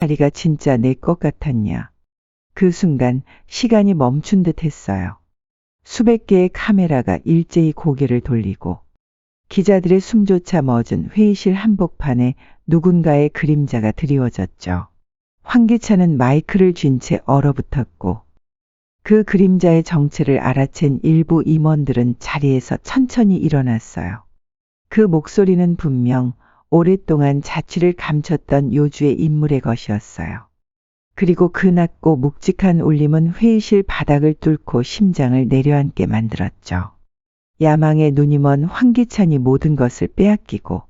자리가 진짜 내 것 같았냐. 그 순간 시간이 멈춘 듯 했어요. 수백 개의 카메라가 일제히 고개를 돌리고 기자들의 숨조차 멎은 회의실 한복판에 누군가의 그림자가 드리워졌죠. 황기찬은 마이크를 쥔 채 얼어붙었고 그 그림자의 정체를 알아챈 일부 임원들은 자리에서 천천히 일어났어요. 그 목소리는 분명 오랫동안 자취를 감췄던 요주의 인물의 것이었어요. 그리고 그 낮고 묵직한 울림은 회의실 바닥을 뚫고 심장을 내려앉게 만들었죠. 야망의 눈이 먼 황기찬이 모든 것을 빼앗기고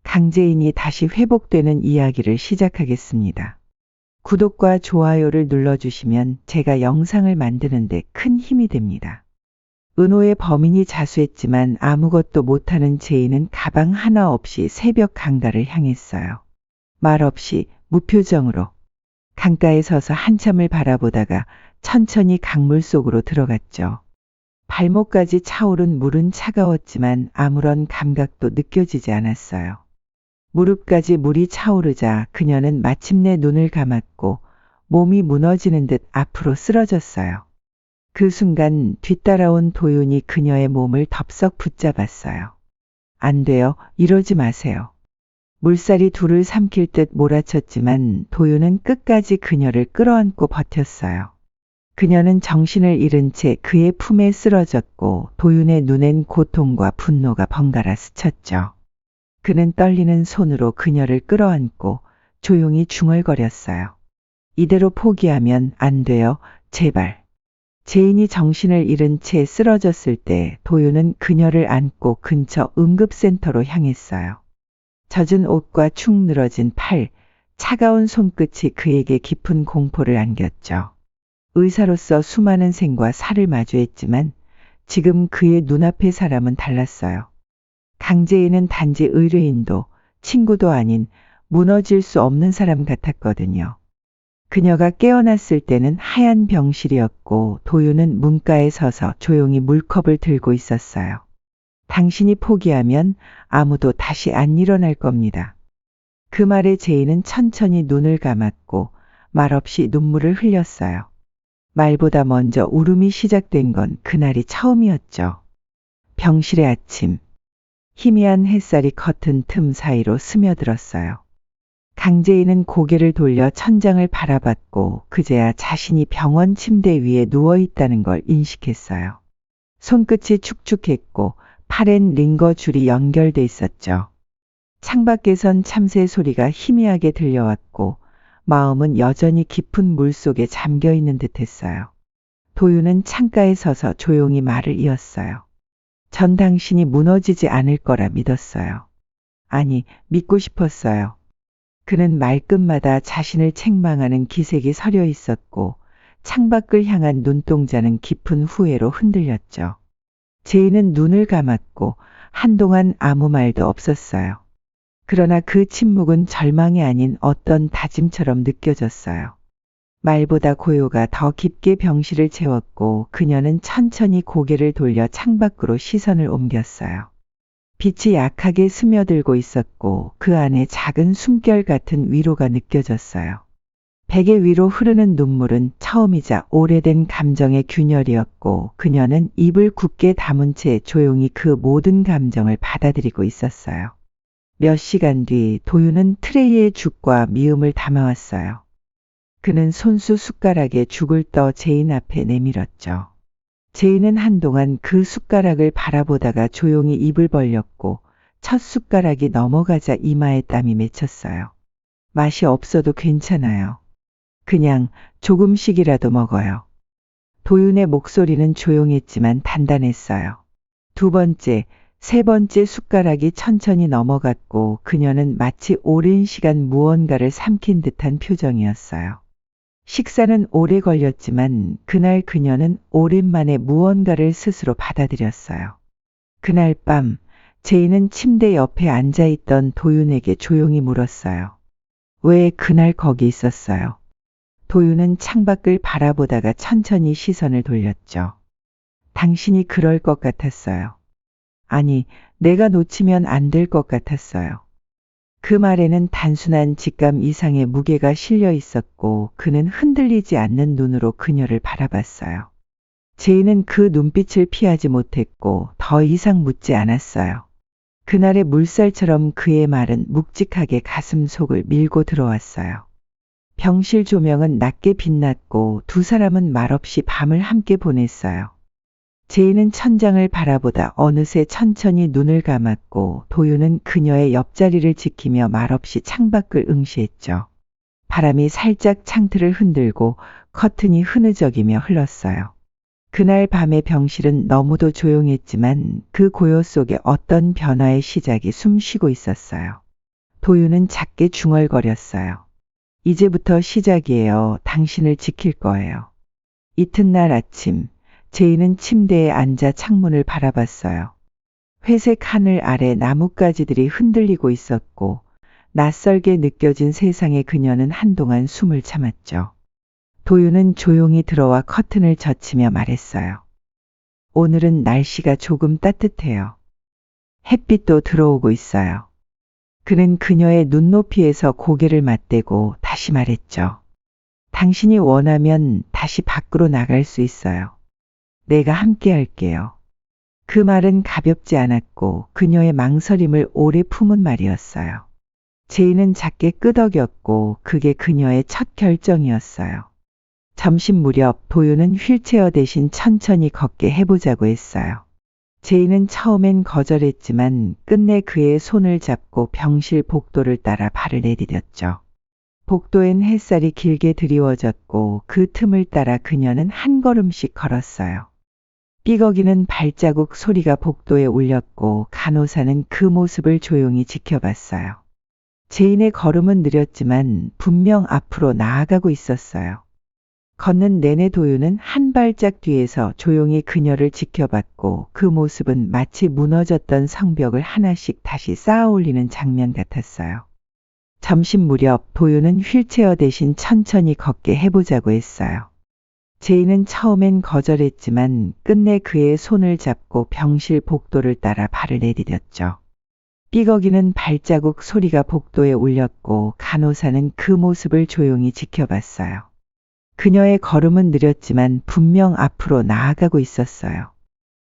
강재인이 다시 회복되는 이야기를 시작하겠습니다. 구독과 좋아요를 눌러주시면 제가 영상을 만드는데 큰 힘이 됩니다. 은호의 범인이 자수했지만 아무것도 못하는 제인은 가방 하나 없이 새벽 강가를 향했어요. 말 없이 무표정으로 강가에 서서 한참을 바라보다가 천천히 강물 속으로 들어갔죠. 발목까지 차오른 물은 차가웠지만 아무런 감각도 느껴지지 않았어요. 무릎까지 물이 차오르자 그녀는 마침내 눈을 감았고 몸이 무너지는 듯 앞으로 쓰러졌어요. 그 순간 뒤따라온 도윤이 그녀의 몸을 덥석 붙잡았어요. 안 돼요. 이러지 마세요. 물살이 둘을 삼킬 듯 몰아쳤지만 도윤은 끝까지 그녀를 끌어안고 버텼어요. 그녀는 정신을 잃은 채 그의 품에 쓰러졌고 도윤의 눈엔 고통과 분노가 번갈아 스쳤죠. 그는 떨리는 손으로 그녀를 끌어안고 조용히 중얼거렸어요. 이대로 포기하면 안 돼요. 제발. 제인이 정신을 잃은 채 쓰러졌을 때 도윤은 그녀를 안고 근처 응급센터로 향했어요. 젖은 옷과 축 늘어진 팔, 차가운 손끝이 그에게 깊은 공포를 안겼죠. 의사로서 수많은 생과 사를 마주했지만 지금 그의 눈앞의 사람은 달랐어요. 강재인은 단지 의뢰인도 친구도 아닌 무너질 수 없는 사람 같았거든요. 그녀가 깨어났을 때는 하얀 병실이었고 도윤은 문가에 서서 조용히 물컵을 들고 있었어요. 당신이 포기하면 아무도 다시 안 일어날 겁니다. 그 말에 제인은 천천히 눈을 감았고 말없이 눈물을 흘렸어요. 말보다 먼저 울음이 시작된 건 그날이 처음이었죠. 병실의 아침. 희미한 햇살이 커튼 틈 사이로 스며들었어요. 강재인은 고개를 돌려 천장을 바라봤고 그제야 자신이 병원 침대 위에 누워있다는 걸 인식했어요. 손끝이 축축했고 팔엔 링거 줄이 연결돼 있었죠. 창밖에선 참새 소리가 희미하게 들려왔고 마음은 여전히 깊은 물속에 잠겨있는 듯했어요. 도윤은 창가에 서서 조용히 말을 이었어요. 전 당신이 무너지지 않을 거라 믿었어요. 아니, 믿고 싶었어요. 그는 말끝마다 자신을 책망하는 기색이 서려 있었고 창밖을 향한 눈동자는 깊은 후회로 흔들렸죠. 제인은 눈을 감았고 한동안 아무 말도 없었어요. 그러나 그 침묵은 절망이 아닌 어떤 다짐처럼 느껴졌어요. 말보다 고요가 더 깊게 병실을 채웠고 그녀는 천천히 고개를 돌려 창밖으로 시선을 옮겼어요. 빛이 약하게 스며들고 있었고 그 안에 작은 숨결 같은 위로가 느껴졌어요. 베개 위로 흐르는 눈물은 처음이자 오래된 감정의 균열이었고 그녀는 입을 굳게 다문 채 조용히 그 모든 감정을 받아들이고 있었어요. 몇 시간 뒤 도윤은 트레이에 죽과 미음을 담아왔어요. 그는 손수 숟가락에 죽을 떠 제인 앞에 내밀었죠. 제인은 한동안 그 숟가락을 바라보다가 조용히 입을 벌렸고 첫 숟가락이 넘어가자 이마에 땀이 맺혔어요. 맛이 없어도 괜찮아요. 그냥 조금씩이라도 먹어요. 도윤의 목소리는 조용했지만 단단했어요. 두 번째, 세 번째 숟가락이 천천히 넘어갔고 그녀는 마치 오랜 시간 무언가를 삼킨 듯한 표정이었어요. 식사는 오래 걸렸지만 그날 그녀는 오랜만에 무언가를 스스로 받아들였어요. 그날 밤 제인은 침대 옆에 앉아있던 도윤에게 조용히 물었어요. 왜 그날 거기 있었어요? 도윤은 창밖을 바라보다가 천천히 시선을 돌렸죠. 당신이 그럴 것 같았어요. 아니, 내가 놓치면 안 될 것 같았어요. 그 말에는 단순한 직감 이상의 무게가 실려 있었고 그는 흔들리지 않는 눈으로 그녀를 바라봤어요. 제이는 그 눈빛을 피하지 못했고 더 이상 묻지 않았어요. 그날의 물살처럼 그의 말은 묵직하게 가슴 속을 밀고 들어왔어요. 병실 조명은 낮게 빛났고 두 사람은 말없이 밤을 함께 보냈어요. 제이는 천장을 바라보다 어느새 천천히 눈을 감았고 도윤은 그녀의 옆자리를 지키며 말없이 창밖을 응시했죠. 바람이 살짝 창틀을 흔들고 커튼이 흐느적이며 흘렀어요. 그날 밤의 병실은 너무도 조용했지만 그 고요 속에 어떤 변화의 시작이 숨쉬고 있었어요. 도윤은 작게 중얼거렸어요. 이제부터 시작이에요. 당신을 지킬 거예요. 이튿날 아침, 제이는 침대에 앉아 창문을 바라봤어요. 회색 하늘 아래 나뭇가지들이 흔들리고 있었고 낯설게 느껴진 세상에 그녀는 한동안 숨을 참았죠. 도윤은 조용히 들어와 커튼을 젖히며 말했어요. 오늘은 날씨가 조금 따뜻해요. 햇빛도 들어오고 있어요. 그는 그녀의 눈높이에서 고개를 맞대고 다시 말했죠. 당신이 원하면 다시 밖으로 나갈 수 있어요. 내가 함께 할게요. 그 말은 가볍지 않았고 그녀의 망설임을 오래 품은 말이었어요. 제이는 작게 끄덕였고 그게 그녀의 첫 결정이었어요. 점심 무렵 도윤은 휠체어 대신 천천히 걷게 해보자고 했어요. 제이는 처음엔 거절했지만 끝내 그의 손을 잡고 병실 복도를 따라 발을 내디뎠죠. 복도엔 햇살이 길게 드리워졌고 그 틈을 따라 그녀는 한 걸음씩 걸었어요. 삐걱이는 발자국 소리가 복도에 울렸고 간호사는 그 모습을 조용히 지켜봤어요. 제인의 걸음은 느렸지만 분명 앞으로 나아가고 있었어요. 걷는 내내 도윤은 한 발짝 뒤에서 조용히 그녀를 지켜봤고 그 모습은 마치 무너졌던 성벽을 하나씩 다시 쌓아 올리는 장면 같았어요. 점심 무렵 도윤은 휠체어 대신 천천히 걷게 해보자고 했어요. 제이는 처음엔 거절했지만 끝내 그의 손을 잡고 병실 복도를 따라 발을 내디뎠죠. 삐걱이는 발자국 소리가 복도에 울렸고 간호사는 그 모습을 조용히 지켜봤어요. 그녀의 걸음은 느렸지만 분명 앞으로 나아가고 있었어요.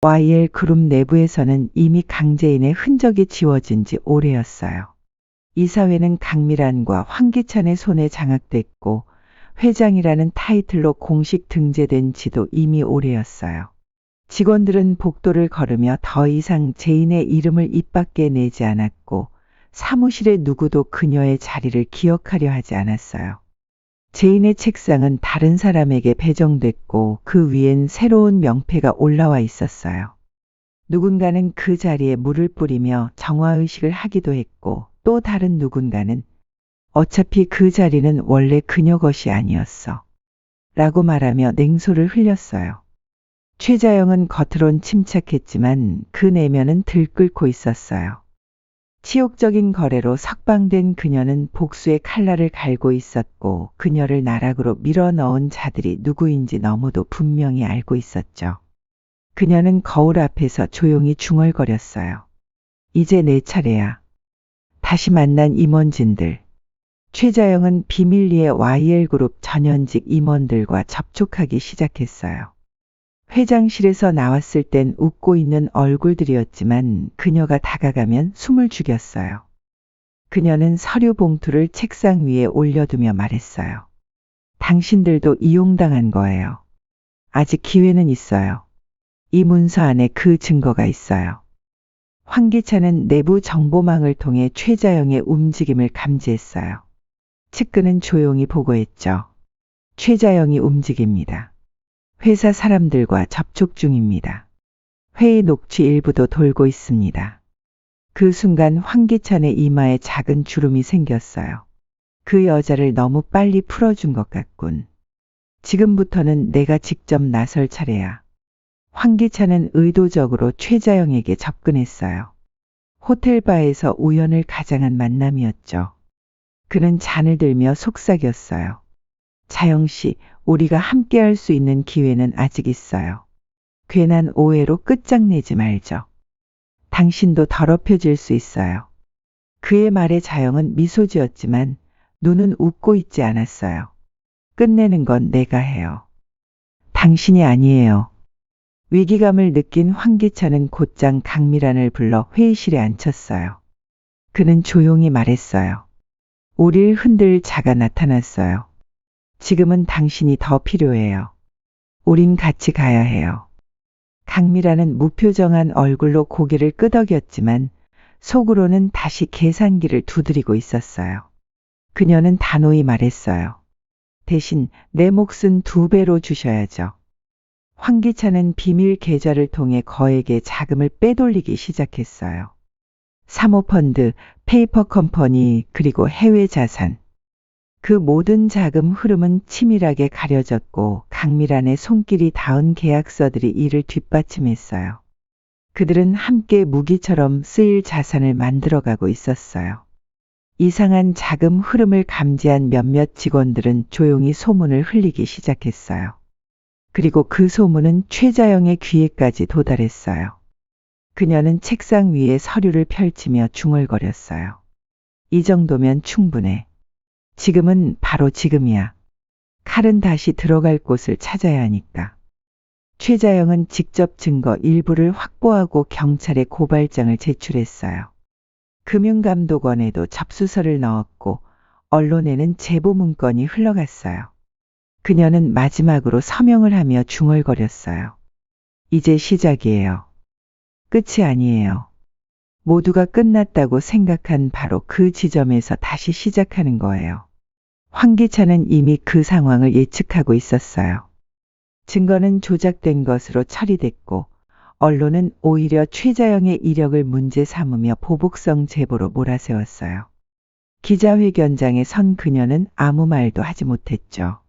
YL 그룹 내부에서는 이미 강재인의 흔적이 지워진 지 오래였어요. 이사회는 강미란과 황기찬의 손에 장악됐고 회장이라는 타이틀로 공식 등재된 지도 이미 오래였어요. 직원들은 복도를 걸으며 더 이상 제인의 이름을 입 밖에 내지 않았고 사무실의 누구도 그녀의 자리를 기억하려 하지 않았어요. 제인의 책상은 다른 사람에게 배정됐고 그 위엔 새로운 명패가 올라와 있었어요. 누군가는 그 자리에 물을 뿌리며 정화의식을 하기도 했고 또 다른 누군가는 어차피 그 자리는 원래 그녀 것이 아니었어. 라고 말하며 냉소를 흘렸어요. 최자영은 겉으론 침착했지만 그 내면은 들끓고 있었어요. 치욕적인 거래로 석방된 그녀는 복수의 칼날을 갈고 있었고 그녀를 나락으로 밀어넣은 자들이 누구인지 너무도 분명히 알고 있었죠. 그녀는 거울 앞에서 조용히 중얼거렸어요. 이제 내 차례야. 다시 만난 임원진들. 최자영은 비밀리에 YL그룹 전현직 임원들과 접촉하기 시작했어요. 회장실에서 나왔을 땐 웃고 있는 얼굴들이었지만 그녀가 다가가면 숨을 죽였어요. 그녀는 서류 봉투를 책상 위에 올려두며 말했어요. 당신들도 이용당한 거예요. 아직 기회는 있어요. 이 문서 안에 그 증거가 있어요. 황기찬은 내부 정보망을 통해 최자영의 움직임을 감지했어요. 측근은 조용히 보고했죠. 최자영이 움직입니다. 회사 사람들과 접촉 중입니다. 회의 녹취 일부도 돌고 있습니다. 그 순간 황기찬의 이마에 작은 주름이 생겼어요. 그 여자를 너무 빨리 풀어준 것 같군. 지금부터는 내가 직접 나설 차례야. 황기찬은 의도적으로 최자영에게 접근했어요. 호텔바에서 우연을 가장한 만남이었죠. 그는 잔을 들며 속삭였어요. 자영 씨, 우리가 함께할 수 있는 기회는 아직 있어요. 괜한 오해로 끝장내지 말죠. 당신도 더럽혀질 수 있어요. 그의 말에 자영은 미소 지었지만 눈은 웃고 있지 않았어요. 끝내는 건 내가 해요. 당신이 아니에요. 위기감을 느낀 황기찬은 곧장 강미란을 불러 회의실에 앉혔어요. 그는 조용히 말했어요. 우릴 흔들 자가 나타났어요. 지금은 당신이 더 필요해요. 우린 같이 가야 해요. 강미란은 무표정한 얼굴로 고개를 끄덕였지만 속으로는 다시 계산기를 두드리고 있었어요. 그녀는 단호히 말했어요. 대신 내 몫은 2배로 주셔야죠. 황기찬은 비밀 계좌를 통해 거액의 자금을 빼돌리기 시작했어요. 사모펀드, 페이퍼 컴퍼니, 그리고 해외 자산. 그 모든 자금 흐름은 치밀하게 가려졌고 강미란의 손길이 닿은 계약서들이 이를 뒷받침했어요. 그들은 함께 무기처럼 쓰일 자산을 만들어가고 있었어요. 이상한 자금 흐름을 감지한 몇몇 직원들은 조용히 소문을 흘리기 시작했어요. 그리고 그 소문은 최자영의 귀에까지 도달했어요. 그녀는 책상 위에 서류를 펼치며 중얼거렸어요. 이 정도면 충분해. 지금은 바로 지금이야. 칼은 다시 들어갈 곳을 찾아야 하니까. 최자영은 직접 증거 일부를 확보하고 경찰에 고발장을 제출했어요. 금융감독원에도 접수서를 넣었고 언론에는 제보 문건이 흘러갔어요. 그녀는 마지막으로 서명을 하며 중얼거렸어요. 이제 시작이에요. 끝이 아니에요. 모두가 끝났다고 생각한 바로 그 지점에서 다시 시작하는 거예요. 황기찬은 이미 그 상황을 예측하고 있었어요. 증거는 조작된 것으로 처리됐고 언론은 오히려 최자영의 이력을 문제 삼으며 보복성 제보로 몰아세웠어요. 기자회견장에 선 그녀는 아무 말도 하지 못했죠.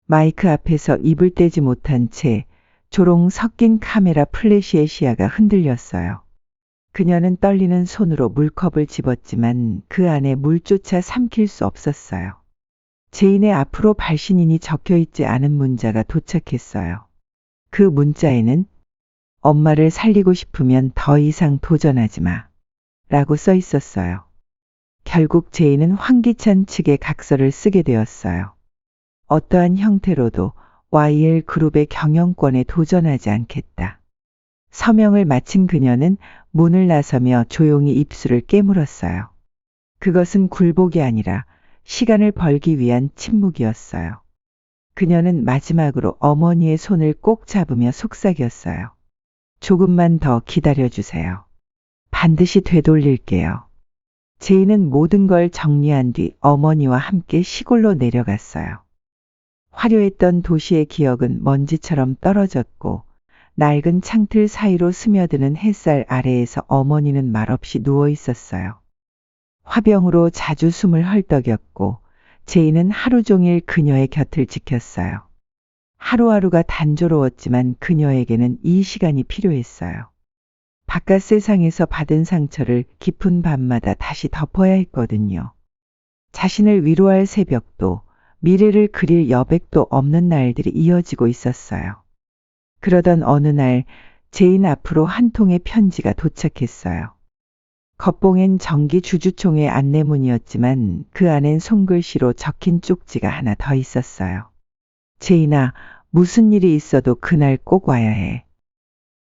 마이크 앞에서 입을 떼지 못한 채 조롱 섞인 카메라 플래시의 시야가 흔들렸어요. 그녀는 떨리는 손으로 물컵을 집었지만 그 안에 물조차 삼킬 수 없었어요. 제인의 앞으로 발신인이 적혀있지 않은 문자가 도착했어요. 그 문자에는 엄마를 살리고 싶으면 더 이상 도전하지 마 라고 써 있었어요. 결국 제인은 황기찬 측의 각서를 쓰게 되었어요. 어떠한 형태로도 YL 그룹의 경영권에 도전하지 않겠다. 서명을 마친 그녀는 문을 나서며 조용히 입술을 깨물었어요. 그것은 굴복이 아니라 시간을 벌기 위한 침묵이었어요. 그녀는 마지막으로 어머니의 손을 꼭 잡으며 속삭였어요. 조금만 더 기다려주세요. 반드시 되돌릴게요. 제인은 모든 걸 정리한 뒤 어머니와 함께 시골로 내려갔어요. 화려했던 도시의 기억은 먼지처럼 떨어졌고 낡은 창틀 사이로 스며드는 햇살 아래에서 어머니는 말없이 누워 있었어요. 화병으로 자주 숨을 헐떡였고 제인은 하루 종일 그녀의 곁을 지켰어요. 하루하루가 단조로웠지만 그녀에게는 이 시간이 필요했어요. 바깥 세상에서 받은 상처를 깊은 밤마다 다시 덮어야 했거든요. 자신을 위로할 새벽도 미래를 그릴 여백도 없는 날들이 이어지고 있었어요. 그러던 어느 날 제인 앞으로 한 통의 편지가 도착했어요. 겉봉엔 정기 주주총회 안내문이었지만 그 안엔 손글씨로 적힌 쪽지가 하나 더 있었어요. 제인아, 무슨 일이 있어도 그날 꼭 와야 해.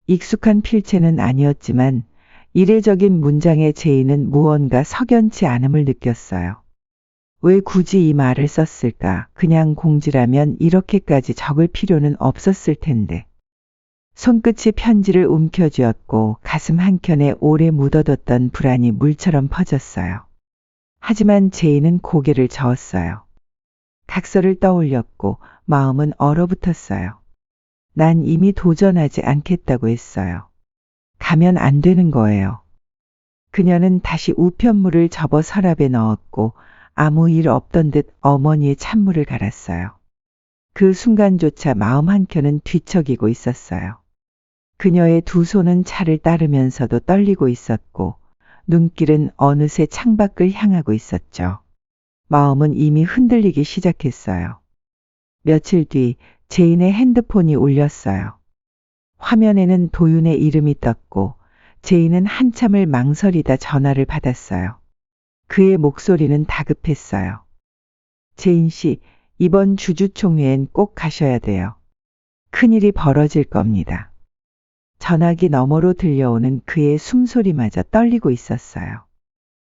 익숙한 필체는 아니었지만 이례적인 문장에 제인은 무언가 석연치 않음을 느꼈어요. 왜 굳이 이 말을 썼을까? 그냥 공지라면 이렇게까지 적을 필요는 없었을 텐데. 손끝이 편지를 움켜쥐었고 가슴 한켠에 오래 묻어뒀던 불안이 물처럼 퍼졌어요. 하지만 제인은 고개를 저었어요. 각서를 떠올렸고 마음은 얼어붙었어요. 난 이미 도전하지 않겠다고 했어요. 가면 안 되는 거예요. 그녀는 다시 우편물을 접어 서랍에 넣었고 아무 일 없던 듯 어머니의 찬물을 갈았어요. 그 순간조차 마음 한켠은 뒤척이고 있었어요. 그녀의 두 손은 차를 따르면서도 떨리고 있었고 눈길은 어느새 창밖을 향하고 있었죠. 마음은 이미 흔들리기 시작했어요. 며칠 뒤 제인의 핸드폰이 울렸어요. 화면에는 도윤의 이름이 떴고 제인은 한참을 망설이다 전화를 받았어요. 그의 목소리는 다급했어요. 제인 씨, 이번 주주총회엔 꼭 가셔야 돼요. 큰일이 벌어질 겁니다. 전화기 너머로 들려오는 그의 숨소리마저 떨리고 있었어요.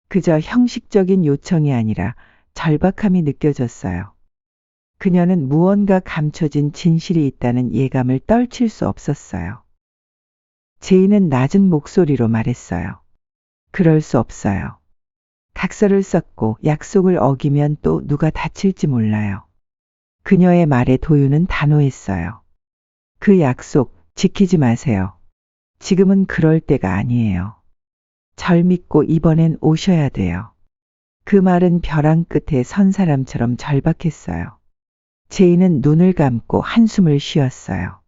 그저 형식적인 요청이 아니라 절박함이 느껴졌어요. 그녀는 무언가 감춰진 진실이 있다는 예감을 떨칠 수 없었어요. 제인은 낮은 목소리로 말했어요. 그럴 수 없어요. 각서를 썼고 약속을 어기면 또 누가 다칠지 몰라요. 그녀의 말에 도윤은 단호했어요. 그 약속 지키지 마세요. 지금은 그럴 때가 아니에요. 절 믿고 이번엔 오셔야 돼요. 그 말은 벼랑 끝에 선 사람처럼 절박했어요. 제인은 눈을 감고 한숨을 쉬었어요.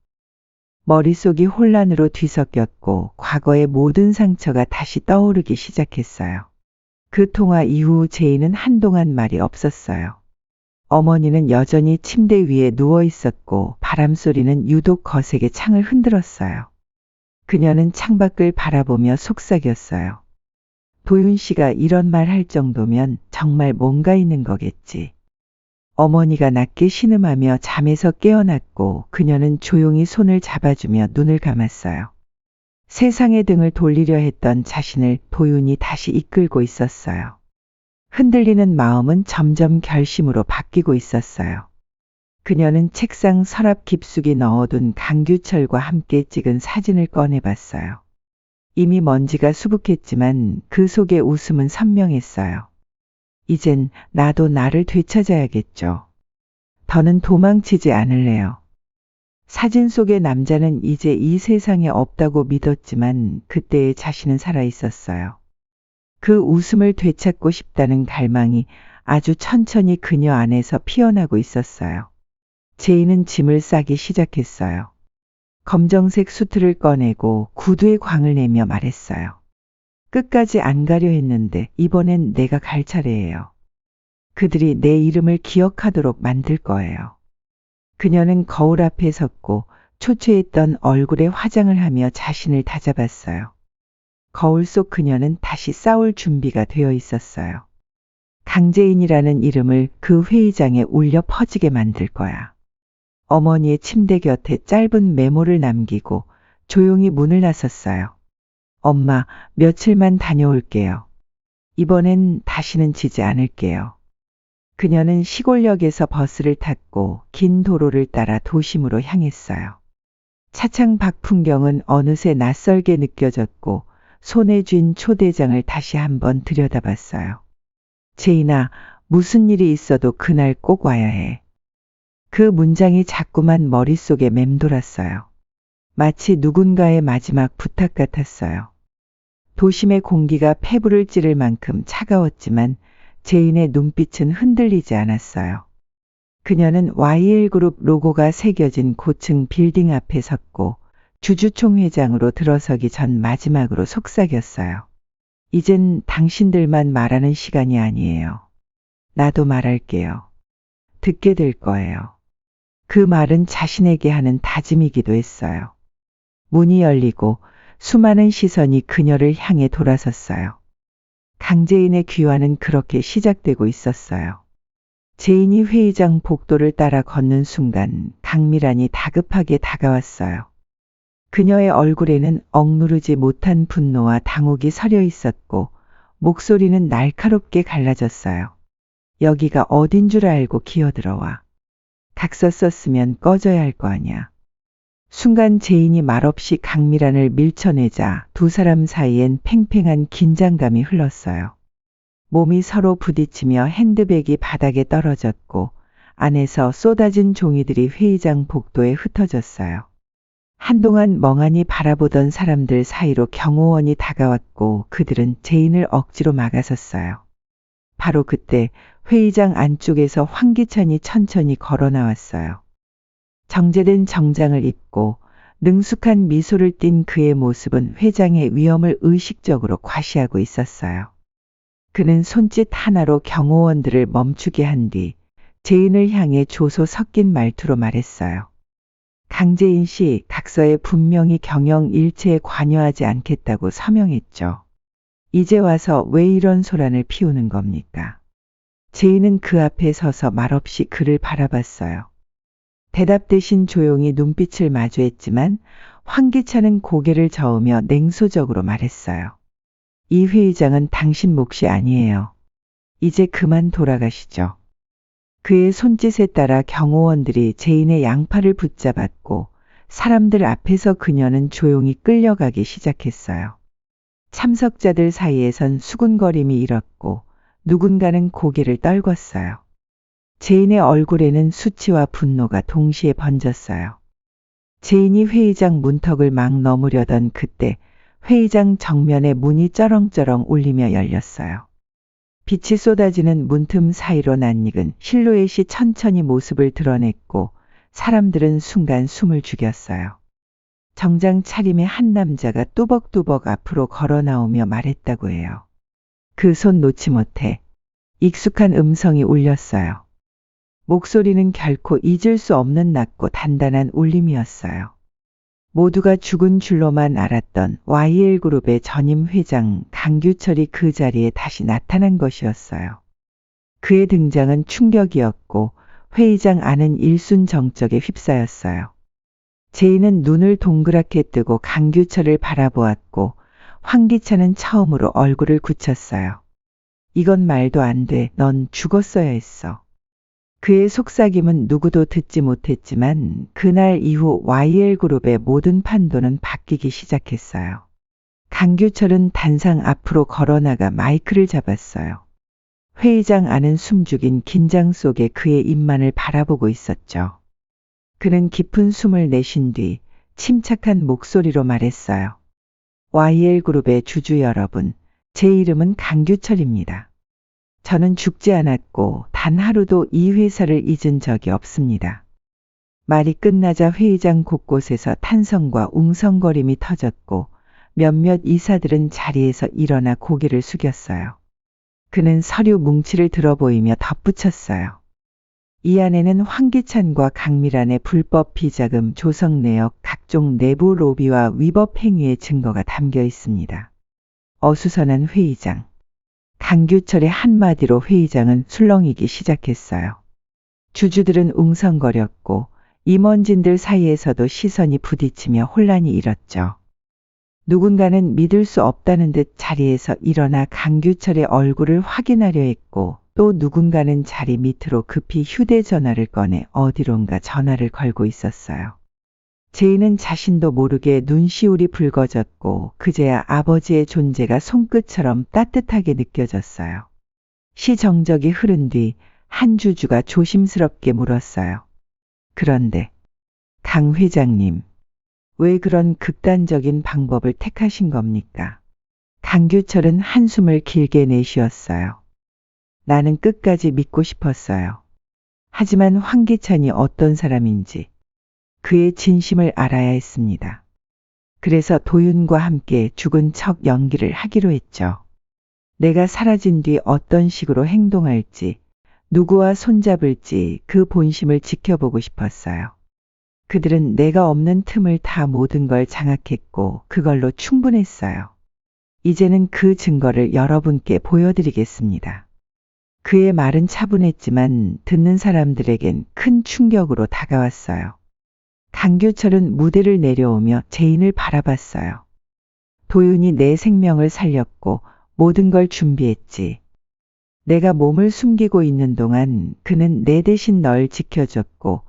머릿속이 혼란으로 뒤섞였고 과거의 모든 상처가 다시 떠오르기 시작했어요. 그 통화 이후 제인은 한동안 말이 없었어요. 어머니는 여전히 침대 위에 누워 있었고 바람소리는 유독 거세게 창을 흔들었어요. 그녀는 창밖을 바라보며 속삭였어요. 도윤 씨가 이런 말 할 정도면 정말 뭔가 있는 거겠지. 어머니가 낮게 신음하며 잠에서 깨어났고 그녀는 조용히 손을 잡아주며 눈을 감았어요. 세상의 등을 돌리려 했던 자신을 도윤이 다시 이끌고 있었어요. 흔들리는 마음은 점점 결심으로 바뀌고 있었어요. 그녀는 책상 서랍 깊숙이 넣어둔 강규철과 함께 찍은 사진을 꺼내봤어요. 이미 먼지가 수북했지만 그 속의 웃음은 선명했어요. 이젠 나도 나를 되찾아야겠죠. 더는 도망치지 않을래요. 사진 속의 남자는 이제 이 세상에 없다고 믿었지만 그때의 자신은 살아있었어요. 그 웃음을 되찾고 싶다는 갈망이 아주 천천히 그녀 안에서 피어나고 있었어요. 제인은 짐을 싸기 시작했어요. 검정색 수트를 꺼내고 구두에 광을 내며 말했어요. 끝까지 안 가려 했는데 이번엔 내가 갈 차례예요. 그들이 내 이름을 기억하도록 만들 거예요. 그녀는 거울 앞에 섰고 초췌했던 얼굴에 화장을 하며 자신을 다잡았어요. 거울 속 그녀는 다시 싸울 준비가 되어 있었어요. 강재인이라는 이름을 그 회의장에 울려 퍼지게 만들 거야. 어머니의 침대 곁에 짧은 메모를 남기고 조용히 문을 나섰어요. 엄마, 며칠만 다녀올게요. 이번엔 다시는 지지 않을게요. 그녀는 시골역에서 버스를 탔고 긴 도로를 따라 도심으로 향했어요. 차창 밖 풍경은 어느새 낯설게 느껴졌고 손에 쥔 초대장을 다시 한번 들여다봤어요. 제인아, 무슨 일이 있어도 그날 꼭 와야 해. 그 문장이 자꾸만 머릿속에 맴돌았어요. 마치 누군가의 마지막 부탁 같았어요. 도심의 공기가 폐부를 찌를 만큼 차가웠지만 제인의 눈빛은 흔들리지 않았어요. 그녀는 YL그룹 로고가 새겨진 고층 빌딩 앞에 섰고 주주총회장으로 들어서기 전 마지막으로 속삭였어요. 이젠 당신들만 말하는 시간이 아니에요. 나도 말할게요. 듣게 될 거예요. 그 말은 자신에게 하는 다짐이기도 했어요. 문이 열리고 수많은 시선이 그녀를 향해 돌아섰어요. 강재인의 귀환은 그렇게 시작되고 있었어요. 제인이 회의장 복도를 따라 걷는 순간 강미란이 다급하게 다가왔어요. 그녀의 얼굴에는 억누르지 못한 분노와 당혹이 서려 있었고 목소리는 날카롭게 갈라졌어요. 여기가 어딘 줄 알고 기어들어와. 각서 썼으면 꺼져야 할 거 아냐. 순간 제인이 말없이 강미란을 밀쳐내자 두 사람 사이엔 팽팽한 긴장감이 흘렀어요. 몸이 서로 부딪히며 핸드백이 바닥에 떨어졌고 안에서 쏟아진 종이들이 회의장 복도에 흩어졌어요. 한동안 멍하니 바라보던 사람들 사이로 경호원이 다가왔고 그들은 제인을 억지로 막아섰어요. 바로 그때 회의장 안쪽에서 황기찬이 천천히 걸어 나왔어요. 정제된 정장을 입고 능숙한 미소를 띤 그의 모습은 회장의 위험을 의식적으로 과시하고 있었어요. 그는 손짓 하나로 경호원들을 멈추게 한 뒤 제인을 향해 조소 섞인 말투로 말했어요. 강재인 씨 각서에 분명히 경영 일체에 관여하지 않겠다고 서명했죠. 이제 와서 왜 이런 소란을 피우는 겁니까? 제인은 그 앞에 서서 말없이 그를 바라봤어요. 대답 대신 조용히 눈빛을 마주했지만 황기찬은 고개를 저으며 냉소적으로 말했어요. 이 회의장은 당신 몫이 아니에요. 이제 그만 돌아가시죠. 그의 손짓에 따라 경호원들이 제인의 양팔을 붙잡았고 사람들 앞에서 그녀는 조용히 끌려가기 시작했어요. 참석자들 사이에선 수군거림이 일었고 누군가는 고개를 떨궜어요. 제인의 얼굴에는 수치와 분노가 동시에 번졌어요. 제인이 회의장 문턱을 막 넘으려던 그때 회의장 정면에 문이 쩌렁쩌렁 울리며 열렸어요. 빛이 쏟아지는 문틈 사이로 낯익은 실루엣이 천천히 모습을 드러냈고 사람들은 순간 숨을 죽였어요. 정장 차림의 한 남자가 뚜벅뚜벅 앞으로 걸어 나오며 말했다고 해요. 그 손 놓지 못해. 익숙한 음성이 울렸어요. 목소리는 결코 잊을 수 없는 낮고 단단한 울림이었어요. 모두가 죽은 줄로만 알았던 YL그룹의 전임 회장 강규철이 그 자리에 다시 나타난 것이었어요. 그의 등장은 충격이었고 회의장 안은 일순 정적에 휩싸였어요. 제인은 눈을 동그랗게 뜨고 강규철을 바라보았고 황기찬은 처음으로 얼굴을 굳혔어요. 이건 말도 안 돼. 넌 죽었어야 했어. 그의 속삭임은 누구도 듣지 못했지만 그날 이후 YL그룹의 모든 판도는 바뀌기 시작했어요. 강규철은 단상 앞으로 걸어나가 마이크를 잡았어요. 회의장 안은 숨죽인 긴장 속에 그의 입만을 바라보고 있었죠. 그는 깊은 숨을 내쉰 뒤 침착한 목소리로 말했어요. YL그룹의 주주 여러분, 제 이름은 강규철입니다. 저는 죽지 않았고 단 하루도 이 회사를 잊은 적이 없습니다. 말이 끝나자 회의장 곳곳에서 탄성과 웅성거림이 터졌고 몇몇 이사들은 자리에서 일어나 고개를 숙였어요. 그는 서류 뭉치를 들어보이며 덧붙였어요. 이 안에는 황기찬과 강미란의 불법 비자금 조성 내역 각종 내부 로비와 위법 행위의 증거가 담겨 있습니다. 어수선한 회의장. 강규철의 한마디로 회의장은 술렁이기 시작했어요. 주주들은 웅성거렸고 임원진들 사이에서도 시선이 부딪히며 혼란이 일었죠. 누군가는 믿을 수 없다는 듯 자리에서 일어나 강규철의 얼굴을 확인하려 했고 또 누군가는 자리 밑으로 급히 휴대전화를 꺼내 어디론가 전화를 걸고 있었어요. 제인은 자신도 모르게 눈시울이 붉어졌고 그제야 아버지의 존재가 손끝처럼 따뜻하게 느껴졌어요. 시정적이 흐른 뒤 한 주주가 조심스럽게 물었어요. 그런데 강 회장님, 왜 그런 극단적인 방법을 택하신 겁니까? 강규철은 한숨을 길게 내쉬었어요. 나는 끝까지 믿고 싶었어요. 하지만 황기찬이 어떤 사람인지 그의 진심을 알아야 했습니다. 그래서 도윤과 함께 죽은 척 연기를 하기로 했죠. 내가 사라진 뒤 어떤 식으로 행동할지, 누구와 손잡을지 그 본심을 지켜보고 싶었어요. 그들은 내가 없는 틈을 타 모든 걸 장악했고 그걸로 충분했어요. 이제는 그 증거를 여러분께 보여드리겠습니다. 그의 말은 차분했지만 듣는 사람들에겐 큰 충격으로 다가왔어요. 강규철은 무대를 내려오며 제인을 바라봤어요. 도윤이 내 생명을 살렸고 모든 걸 준비했지. 내가 몸을 숨기고 있는 동안 그는 내 대신 널 지켜줬고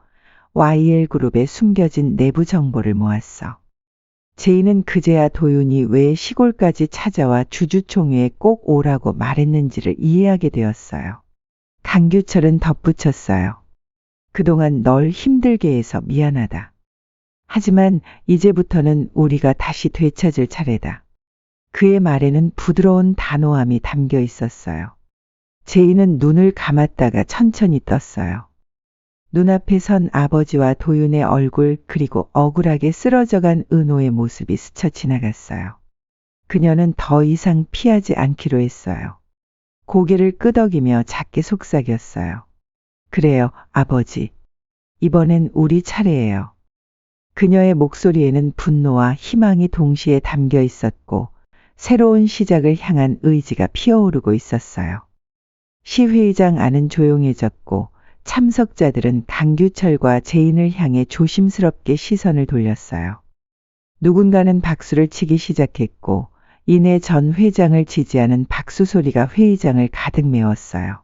YL그룹에 숨겨진 내부 정보를 모았어. 제인은 그제야 도윤이 왜 시골까지 찾아와 주주총회에 꼭 오라고 말했는지를 이해하게 되었어요. 강규철은 덧붙였어요. 그동안 널 힘들게 해서 미안하다. 하지만 이제부터는 우리가 다시 되찾을 차례다. 그의 말에는 부드러운 단호함이 담겨 있었어요. 제인은 눈을 감았다가 천천히 떴어요. 눈앞에 선 아버지와 도윤의 얼굴 그리고 억울하게 쓰러져간 은호의 모습이 스쳐 지나갔어요. 그녀는 더 이상 피하지 않기로 했어요. 고개를 끄덕이며 작게 속삭였어요. 그래요, 아버지. 이번엔 우리 차례예요. 그녀의 목소리에는 분노와 희망이 동시에 담겨 있었고 새로운 시작을 향한 의지가 피어오르고 있었어요. 시회의장 안은 조용해졌고 참석자들은 강규철과 제인을 향해 조심스럽게 시선을 돌렸어요. 누군가는 박수를 치기 시작했고 이내 전 회장을 지지하는 박수 소리가 회의장을 가득 메웠어요.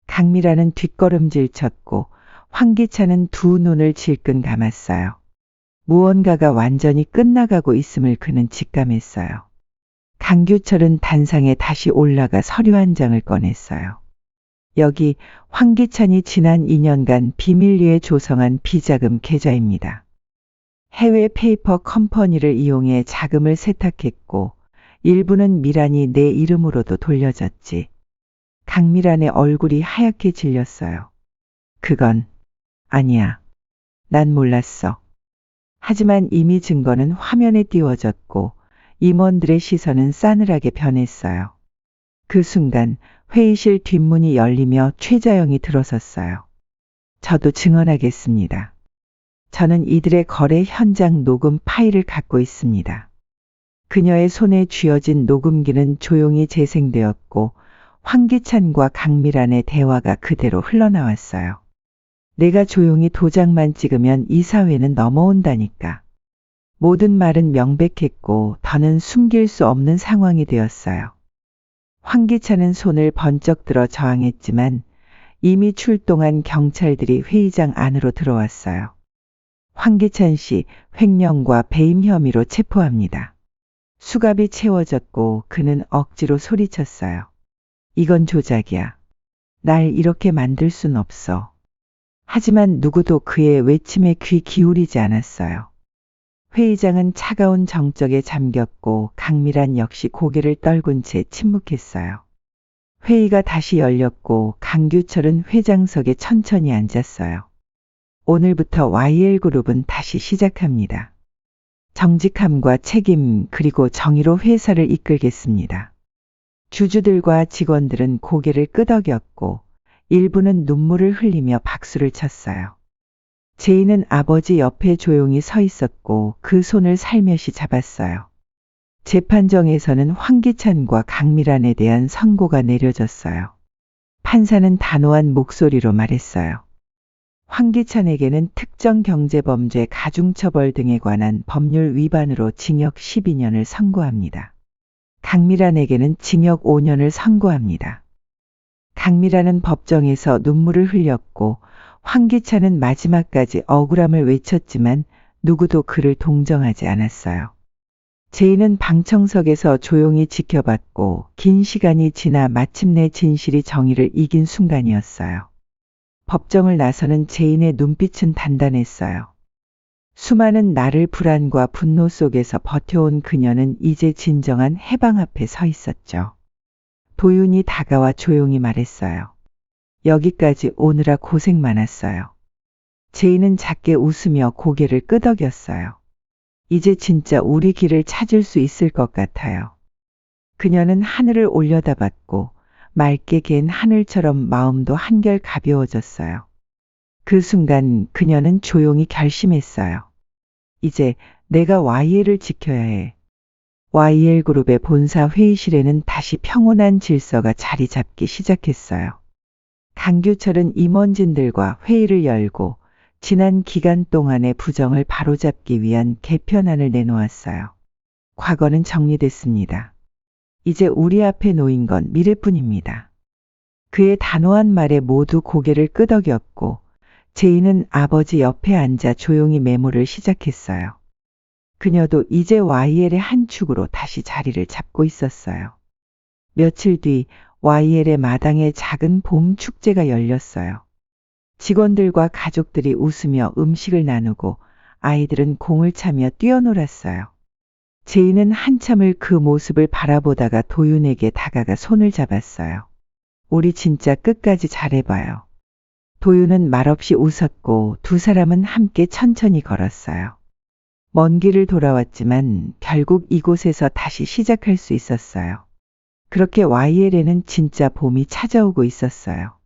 강미라는 뒷걸음질 쳤고 황기찬은 두 눈을 질끈 감았어요. 무언가가 완전히 끝나가고 있음을 그는 직감했어요. 강규철은 단상에 다시 올라가 서류 한 장을 꺼냈어요. 여기 황기찬이 지난 2년간 비밀리에 조성한 비자금 계좌입니다. 해외 페이퍼 컴퍼니를 이용해 자금을 세탁했고 일부는 미란이 내 이름으로도 돌려졌지. 강미란의 얼굴이 하얗게 질렸어요. 그건 아니야. 난 몰랐어. 하지만 이미 증거는 화면에 띄워졌고 임원들의 시선은 싸늘하게 변했어요. 그 순간 회의실 뒷문이 열리며 최자영이 들어섰어요. 저도 증언하겠습니다. 저는 이들의 거래 현장 녹음 파일을 갖고 있습니다. 그녀의 손에 쥐어진 녹음기는 조용히 재생되었고 황기찬과 강미란의 대화가 그대로 흘러나왔어요. 내가 조용히 도장만 찍으면 이 사회는 넘어온다니까. 모든 말은 명백했고 더는 숨길 수 없는 상황이 되었어요. 황기찬은 손을 번쩍 들어 저항했지만 이미 출동한 경찰들이 회의장 안으로 들어왔어요. 황기찬 씨 횡령과 배임 혐의로 체포합니다. 수갑이 채워졌고 그는 억지로 소리쳤어요. 이건 조작이야. 날 이렇게 만들 순 없어. 하지만 누구도 그의 외침에 귀 기울이지 않았어요. 회의장은 차가운 정적에 잠겼고 강미란 역시 고개를 떨군 채 침묵했어요. 회의가 다시 열렸고 강규철은 회장석에 천천히 앉았어요. 오늘부터 YL그룹은 다시 시작합니다. 정직함과 책임 그리고 정의로 회사를 이끌겠습니다. 주주들과 직원들은 고개를 끄덕였고 일부는 눈물을 흘리며 박수를 쳤어요. 제인은 아버지 옆에 조용히 서 있었고 그 손을 살며시 잡았어요. 재판정에서는 황기찬과 강미란에 대한 선고가 내려졌어요. 판사는 단호한 목소리로 말했어요. 황기찬에게는 특정 경제범죄 가중처벌 등에 관한 법률 위반으로 징역 12년을 선고합니다. 강미란에게는 징역 5년을 선고합니다. 강미란은 법정에서 눈물을 흘렸고 황기찬은 마지막까지 억울함을 외쳤지만 누구도 그를 동정하지 않았어요. 제인은 방청석에서 조용히 지켜봤고 긴 시간이 지나 마침내 진실이 정의를 이긴 순간이었어요. 법정을 나서는 제인의 눈빛은 단단했어요. 수많은 날을 불안과 분노 속에서 버텨온 그녀는 이제 진정한 해방 앞에 서 있었죠. 도윤이 다가와 조용히 말했어요. 여기까지 오느라 고생 많았어요. 제인은 작게 웃으며 고개를 끄덕였어요. 이제 진짜 우리 길을 찾을 수 있을 것 같아요. 그녀는 하늘을 올려다봤고 맑게 갠 하늘처럼 마음도 한결 가벼워졌어요. 그 순간 그녀는 조용히 결심했어요. 이제 내가 YL을 지켜야 해. YL그룹의 본사 회의실에는 다시 평온한 질서가 자리 잡기 시작했어요. 강규철은 임원진들과 회의를 열고 지난 기간 동안의 부정을 바로잡기 위한 개편안을 내놓았어요. 과거는 정리됐습니다. 이제 우리 앞에 놓인 건 미래뿐입니다. 그의 단호한 말에 모두 고개를 끄덕였고 제인은 아버지 옆에 앉아 조용히 메모를 시작했어요. 그녀도 이제 YL의 한 축으로 다시 자리를 잡고 있었어요. 며칠 뒤 YL의 마당에 작은 봄 축제가 열렸어요. 직원들과 가족들이 웃으며 음식을 나누고 아이들은 공을 차며 뛰어놀았어요. 제인은 한참을 그 모습을 바라보다가 도윤에게 다가가 손을 잡았어요. 우리 진짜 끝까지 잘해봐요. 도윤은 말없이 웃었고 두 사람은 함께 천천히 걸었어요. 먼 길을 돌아왔지만 결국 이곳에서 다시 시작할 수 있었어요. 그렇게 YL에는 진짜 봄이 찾아오고 있었어요.